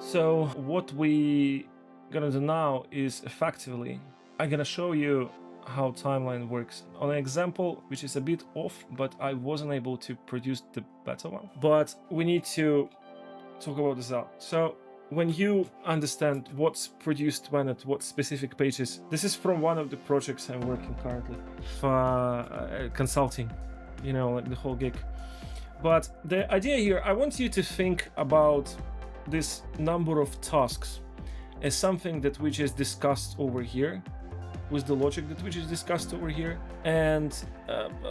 So what we gonna do now is effectively, I'm gonna show you how timeline works on an example which is a bit off, but I wasn't able to produce the better one. But we need to talk about this out. So when you understand what's produced when at what specific pages, this is from one of the projects I'm working currently for consulting, you know, like the whole gig. But the idea here, I want you to think about this number of tasks as something that we just discussed over here, with the logic that we just discussed over here. And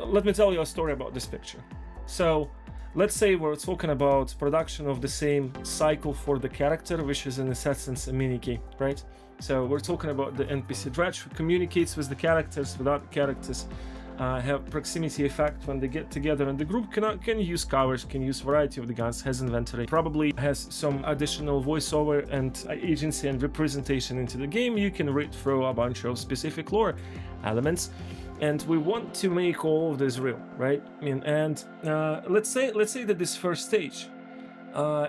let me tell you a story about this picture. So let's say we're talking about production of the same cycle for the character, which is in essence a mini game, right? So we're talking about the NPC Dredge, who communicates with the characters without the characters have proximity effect when they get together, and the group can use covers, can use variety of the guns, has inventory, probably has some additional voiceover and agency and representation into the game. You can read through a bunch of specific lore elements, and we want to make all of this real, right? I mean, and let's say that this first stage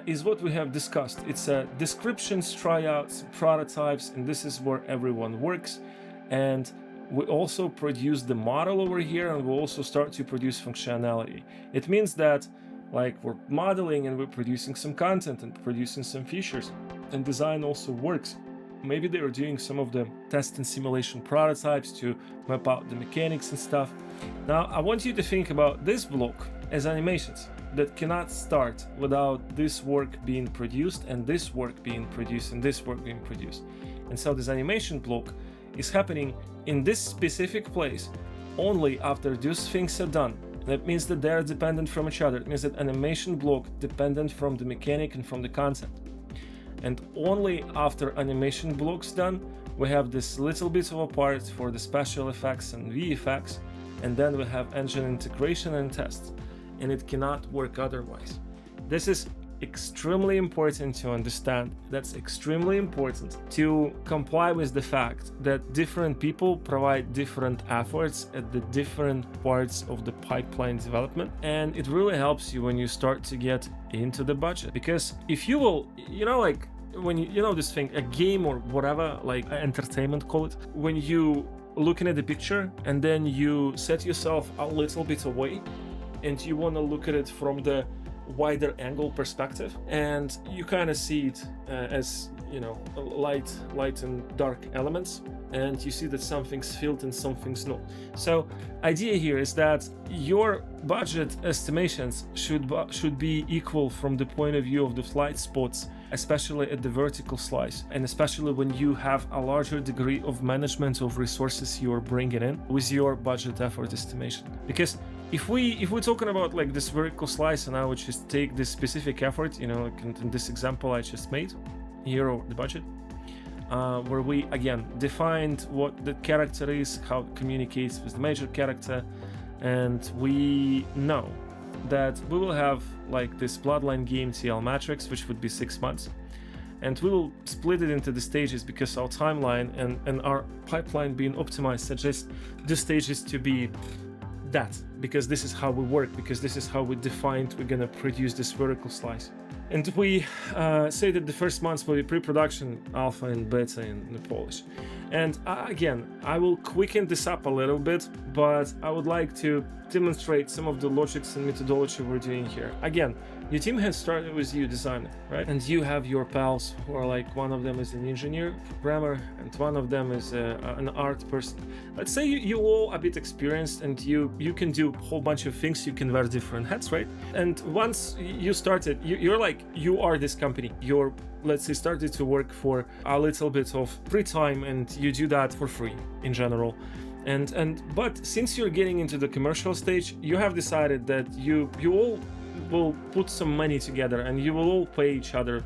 is what we have discussed. It's descriptions, tryouts, prototypes, and this is where everyone works. And we also produce the model over here, and we'll also start to produce functionality. It means that, like, we're modeling and we're producing some content and producing some features, and design also works. Maybe they're doing some of the test and simulation prototypes to map out the mechanics and stuff. Now, I want you to think about this block as animations that cannot start without this work being produced, and this work being produced, and this work being produced. And so this animation block is happening in this specific place only after these things are done. That means that they are dependent from each other. It means that animation block dependent from the mechanic and from the concept. And only after animation blocks done, we have this little bit of a part for the special effects and VFX, and then we have engine integration and tests. And it cannot work otherwise. This is extremely important to understand. That's extremely important to comply with the fact that different people provide different efforts at the different parts of the pipeline development, and it really helps you when you start to get into the budget. Because if you will, you know, like when you know this thing, a game or whatever, like entertainment, call it, when you looking at the picture and then you set yourself a little bit away and you want to look at it from the wider angle perspective, and you kind of see it as, you know, light and dark elements, and you see that something's filled and something's not. So idea here is that your budget estimations should be equal from the point of view of the flight spots, especially at the vertical slice, and especially when you have a larger degree of management of resources you are bringing in with your budget effort estimation. Because if we're talking about like this vertical slice, and I would just take this specific effort, you know, like in this example I just made here, or the budget, where we again defined what the character is, how it communicates with the major character, and we know that we will have like this bloodline game TL matrix, which would be 6 months, and we will split it into the stages because our timeline and our pipeline being optimized suggests the stages to be that, because this is how we work, because this is how we defined we're gonna produce this vertical slice. And we say that the first months will be pre-production, alpha and beta in the Polish. And again, I will quicken this up a little bit, but I would like to demonstrate some of the logics and methodology we're doing here. Again, your team has started with you, designer, right? And you have your pals who are like, one of them is an engineer, programmer, and one of them is an art person. Let's say you all a bit experienced, and you can do a whole bunch of things. You can wear different hats, right? And once you started, you're like, you are this company. You're, let's say, started to work for a little bit of free time, and you do that for free in general. But since you're getting into the commercial stage, you have decided that you all will put some money together, and you will all pay each other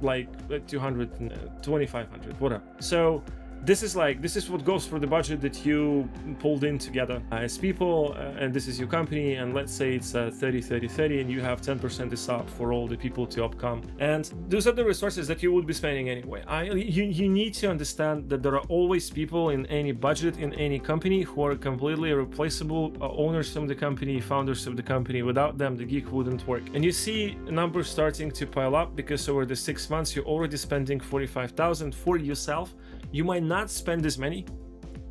like 200 and 2,500, whatever. So this is what goes for the budget that you pulled in together as people, and this is your company, and let's say it's 30 and you have 10% is up for all the people to upcome, and those are the resources that you would be spending anyway. You need to understand that there are always people in any budget in any company who are completely replaceable, owners of the company, founders of the company. Without them the gig wouldn't work. And you see numbers starting to pile up because over the 6 months you're already spending 45,000 for yourself. You might not spend as many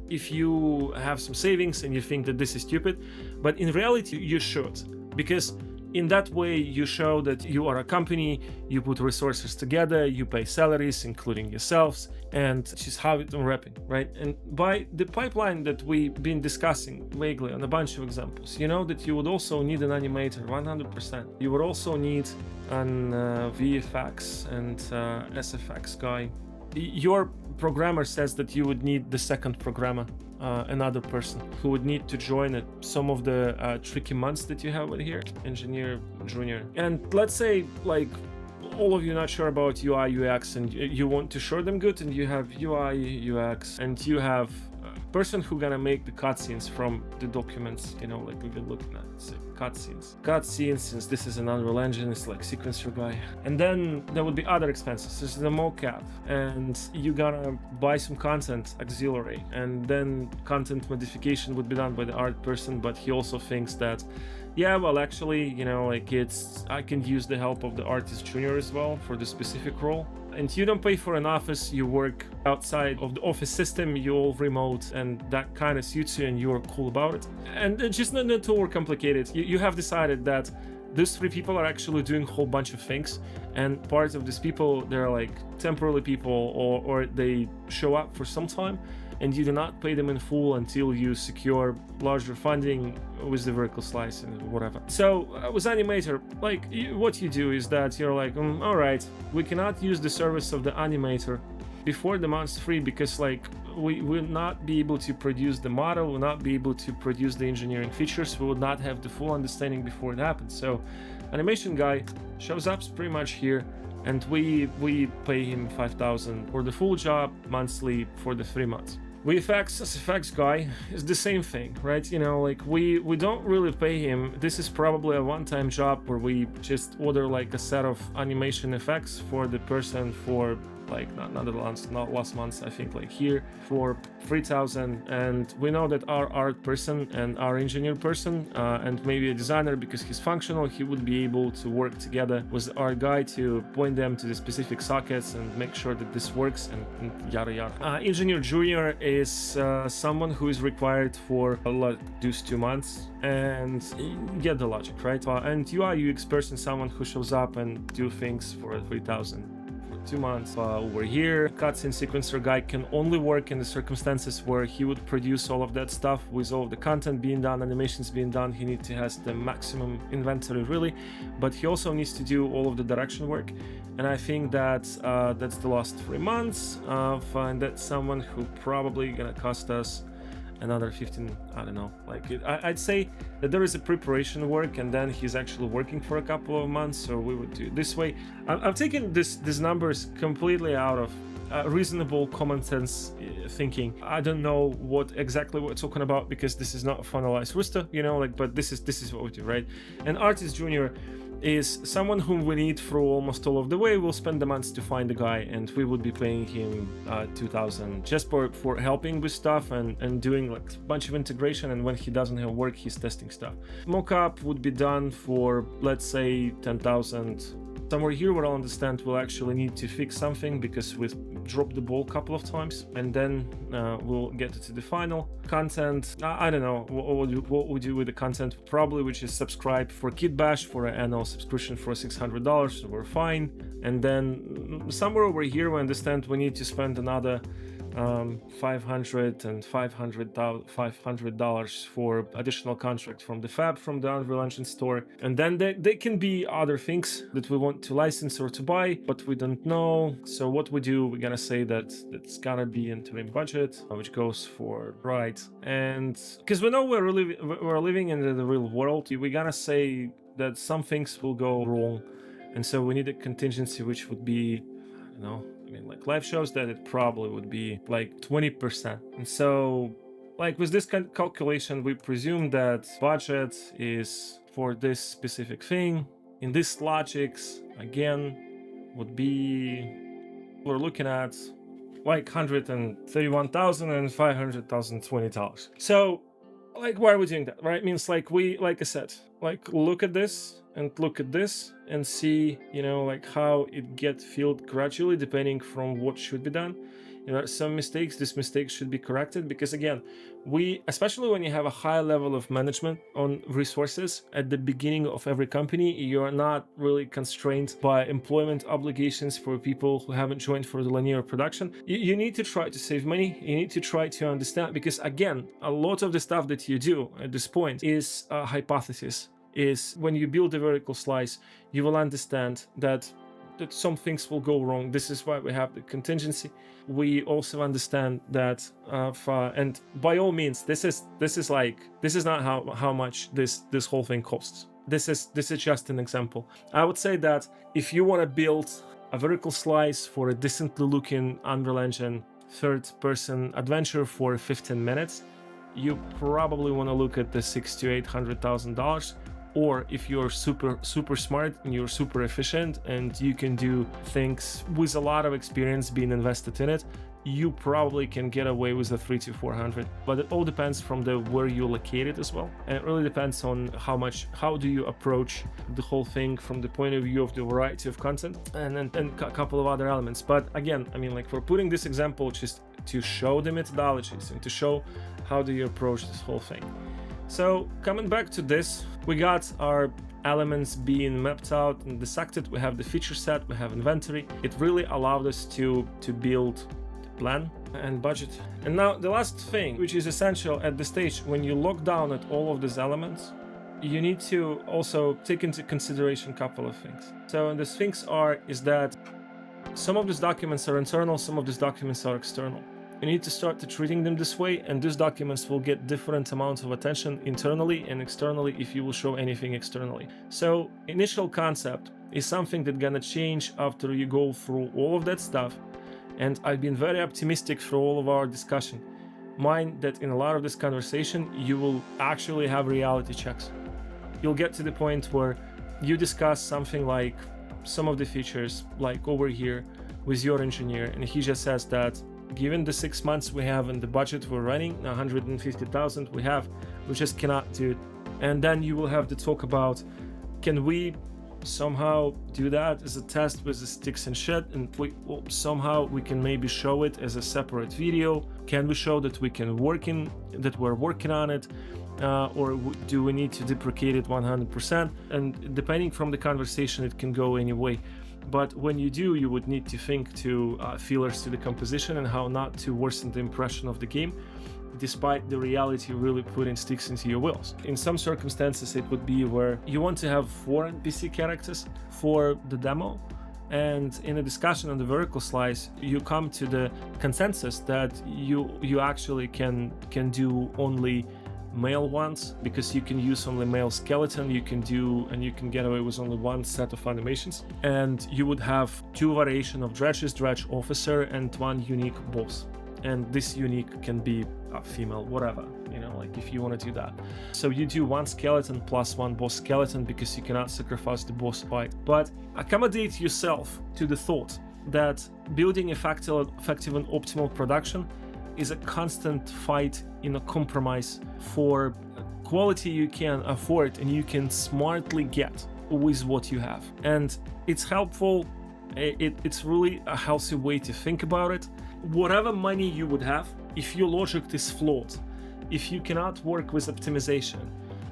if you have some savings and you think that this is stupid, but in reality you should, because in that way you show that you are a company, you put resources together, you pay salaries including yourselves, and just have it unwrapping, right? And by the pipeline that we've been discussing vaguely on a bunch of examples, you know that you would also need an animator 100%. You would also need an VFX and SFX guy. Your programmer says that you would need the second programmer, another person who would need to join at some of the tricky months that you have in here, engineer junior. And let's say like all of you not sure about UI UX and you want to show them good, and you have UI UX and you have a person who gonna make the cutscenes from the documents, you know, like we've been looking at. So cutscenes, since this is an Unreal Engine, it's like sequencer guy. And then there would be other expenses. There's the mocap, and you gotta buy some content auxiliary, and then content modification would be done by the art person, but he also thinks that, yeah, well, actually, you know, like I can use the help of the artist junior as well for the specific role. And you don't pay for an office, you work outside of the office system, you're all remote, and that kind of suits you and you're cool about it. And it's just not too overcomplicated. You have decided that these 3 people are actually doing a whole bunch of things, and part of these people, they're like temporary people, or they show up for some time, and you do not pay them in full until you secure larger funding with the vertical slice and whatever. So with animator, like what you do is that you're like, all right, we cannot use the service of the animator before the month's free, because like we will not be able to produce the model, will not be able to produce the engineering features, we would not have the full understanding before it happens. So animation guy shows up pretty much here, and we pay him 5,000 for the full job monthly for the 3 months. VFX, SFX guy is the same thing, right? You know, like we don't really pay him. This is probably a one-time job where we just order like a set of animation effects for the person for like not last month, I think, like here for 3,000. And we know that our art person and our engineer person and maybe a designer, because he's functional, he would be able to work together with our guy to point them to the specific sockets and make sure that this works, and yada yada. Engineer junior is someone who is required for those 2 months, and get the logic, right? And UI UX person, someone who shows up and do things for 3,000. 2 months. Over here, cutscene sequencer guy can only work in the circumstances where he would produce all of that stuff with all of the content being done, animations being done. He needs to have the maximum inventory, really, but he also needs to do all of the direction work. And I think that that's the last 3 months. And that's someone who probably gonna cost us another 15, I don't know, like I'd say that there is a preparation work, and then he's actually working for a couple of months, so we would do it this way. I've taken these numbers completely out of reasonable common sense thinking. I don't know what exactly we're talking about, because this is not a finalized roster, you know, like, but this is what we do, right? And artist junior is someone whom we need through almost all of the way. We'll spend the months to find the guy, and we would be paying him 2,000 just for helping with stuff and doing like a bunch of integration, and when he doesn't have work, he's testing stuff. Mockup would be done for, let's say, 10,000. Somewhere here where I'll understand we'll actually need to fix something because we've dropped the ball a couple of times, and then we'll get to the final content. I don't know what we do with the content, probably which is subscribe for Kid Bash for an annual subscription for $600, so we're fine. And then somewhere over here we understand we need to spend another $500 and $500 for additional contract from the fab, from the Unreal Engine store. And then there can be other things that we want to license or to buy, but we don't know. So what we do, we're gonna say that it's gonna be interim budget, which goes for right. And because we know we're living in the real world, we're gonna say that some things will go wrong, and so we need a contingency, which would be, I don't know, I mean, like live shows, that it probably would be like 20%. And so like with this calculation, we presume that budget is for this specific thing. In this logics, again, would be, we're looking at like $131,000 and $500,020. So like, why are we doing that, right? Means like like I said, like look at this and look at this and see, you know, like how it get filled gradually depending from what should be done. You know, some mistakes, these mistakes should be corrected, because again, especially when you have a high level of management on resources at the beginning of every company, you're not really constrained by employment obligations for people who haven't joined for the linear production. You need to try to save money. You need to try to understand, because again, a lot of the stuff that you do at this point is a hypothesis. Is when you build a vertical slice, you will understand that some things will go wrong. This is why we have the contingency. We also understand that and by all means, this is not how much this whole thing costs. This is just an example. I would say that if you want to build a vertical slice for a decently looking Unreal Engine third-person adventure for 15 minutes, you probably want to look at the $600,000 to $800,000. Or if you're super smart and you're super efficient and you can do things with a lot of experience being invested in it, you probably can get away with the 300 to 400. But it all depends from where you're located as well, and it really depends on how do you approach the whole thing from the point of view of the variety of content and a couple of other elements. But again, I mean, like, for putting this example just to show the methodologies and to show how do you approach this whole thing. So coming back to this, we got our elements being mapped out and dissected. We have the feature set, we have inventory. It really allowed us to build plan and budget. And now the last thing, which is essential at this stage, when you look down at all of these elements, you need to also take into consideration a couple of things. So these things is that some of these documents are internal, some of these documents are external. You need to start treating them this way, and these documents will get different amounts of attention internally and externally if you will show anything externally. So initial concept is something that's gonna change after you go through all of that stuff, and I've been very optimistic for all of our discussion. Mind that in a lot of this conversation, you will actually have reality checks. You'll get to the point where you discuss something like some of the features, like over here with your engineer, and he just says that given the 6 months we have and the budget we're running, 150,000 we just cannot do it. And then you will have to talk about, can we somehow do that as a test with the sticks and shit, and somehow we can maybe show it as a separate video? Can we show that that we're working on it, or do we need to deprecate it 100%? And depending from the conversation, it can go any way. But when you do, you would need to think to feelers to the composition and how not to worsen the impression of the game, despite the reality really putting sticks into your wheels. In some circumstances, it would be where you want to have 4 NPC characters for the demo, and in a discussion on the vertical slice, you come to the consensus that you actually can do only male ones, because you can use only male skeleton, you can get away with only 1 set of animations, and you would have 2 variation of dredges, dredge officer, and 1 unique boss. And this unique can be a female, whatever, you know, like if you want to do that. So you do 1 skeleton plus 1 boss skeleton, because you cannot sacrifice the boss fight. But accommodate yourself to the thought that building effective and optimal production is a constant fight in a compromise for quality you can afford and you can smartly get with what you have. And it's helpful. It's really a healthy way to think about it. Whatever money you would have, if your logic is flawed, if you cannot work with optimization,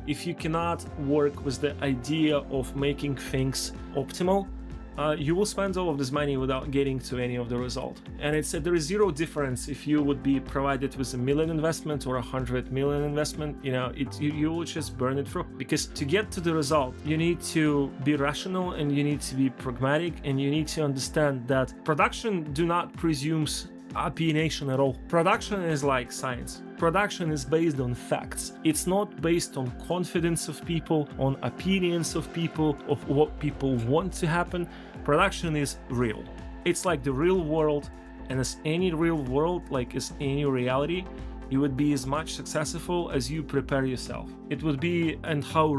if you cannot work with the idea of making things optimal, you will spend all of this money without getting to any of the result. And there is zero difference if you would be provided with $1 million investment or $100 million investment. You know, you will just burn it through, because to get to the result, you need to be rational and you need to be pragmatic, and you need to understand that production do not presumes opinionation at all. Production is like science. Production is based on facts. It's not based on confidence of people, on opinions of people, of what people want to happen. Production is real. It's like the real world, and as any real world, like as any reality, you would be as much successful as you prepare yourself. It would be, and how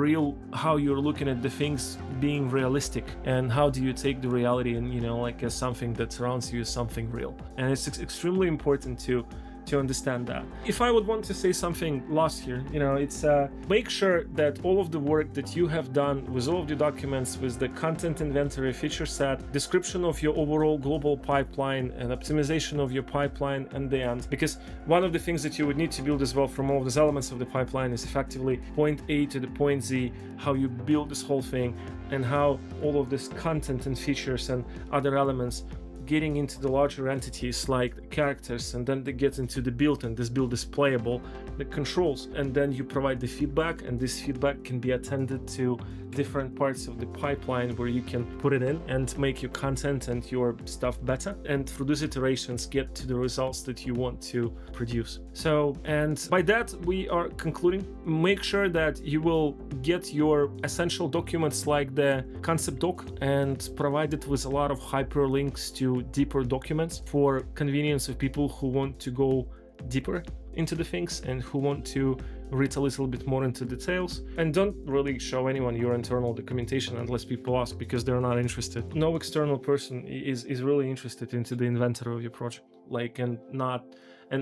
you're looking at the things being realistic, and how do you take the reality and, you know, like as something that surrounds you as something real. And it's extremely important to understand that. If I would want to say something last here, you know, it's make sure that all of the work that you have done with all of the documents, with the content inventory, feature set, description of your overall global pipeline, and optimization of your pipeline and the end. Because one of the things that you would need to build as well from all of these elements of the pipeline is effectively point A to the point Z, how you build this whole thing, and how all of this content and features and other elements getting into the larger entities like characters, and then they get into the build, and this build is playable, the controls, and then you provide the feedback, and this feedback can be attended to different parts of the pipeline where you can put it in and make your content and your stuff better, and through these iterations get to the results that you want to produce. So, and by that we are concluding. Make sure that you will get your essential documents like the concept doc and provide it with a lot of hyperlinks to deeper documents for convenience of people who want to go deeper into the things and who want to read a little bit more into details. And don't really show anyone your internal documentation unless people ask, because they're not interested. No external person is really interested into the inventory of your project, like, and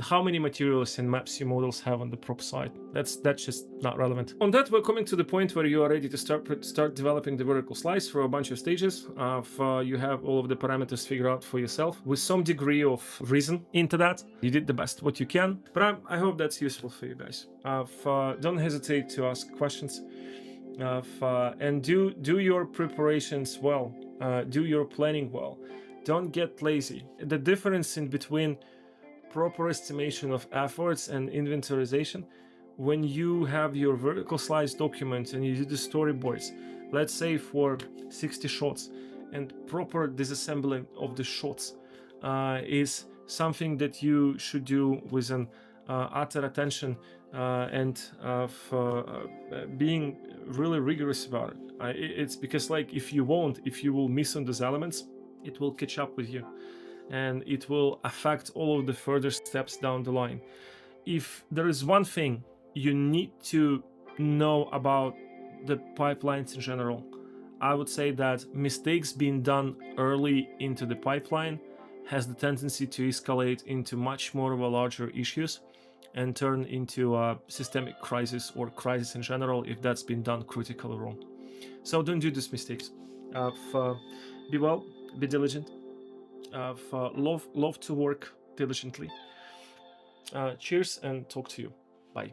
how many materials and maps your models have on the prop side. That's just not relevant. On that, we're coming to the point where you are ready to start developing the vertical slice for a bunch of stages. You have all of the parameters figured out for yourself with some degree of reason into that. You did the best what you can, but I hope that's useful for you guys. Don't hesitate to ask questions, and do your preparations well. Do your planning well. Don't get lazy. The difference in between proper estimation of efforts and inventorization, when you have your vertical slice document and you do the storyboards, let's say for 60 shots, and proper disassembling of the shots is something that you should do with an utter attention and being really rigorous about it. It's because, like, if you will miss on those elements, it will catch up with you, and it will affect all of the further steps down the line. If there is one thing you need to know about the pipelines in general, I would say that mistakes being done early into the pipeline has the tendency to escalate into much more of a larger issues and turn into a systemic crisis or crisis in general if that's been done critically wrong. So don't do these mistakes. Be well, be diligent. Love to work diligently. Cheers, and talk to you. Bye.